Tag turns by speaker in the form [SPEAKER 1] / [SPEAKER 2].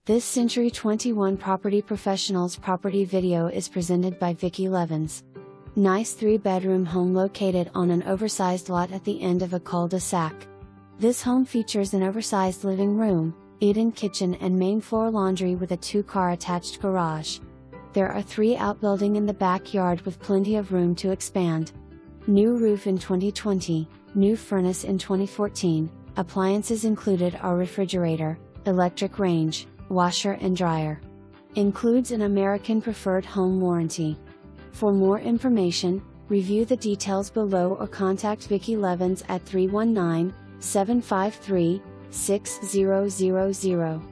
[SPEAKER 1] This Century 21 Property Professionals property video is presented by Vickie Levins. Nice 3-bedroom home located on an oversized lot at the end of a cul-de-sac. This home features an oversized living room, eat-in kitchen and main floor laundry with a 2-car attached garage. There are 3 outbuilding in the backyard with plenty of room to expand. New roof in 2020, new furnace in 2014, appliances included are refrigerator, electric range, washer and dryer. Includes an American Preferred Home Warranty. For more information, review the details below or contact Vickie Levins at 319-753-6000.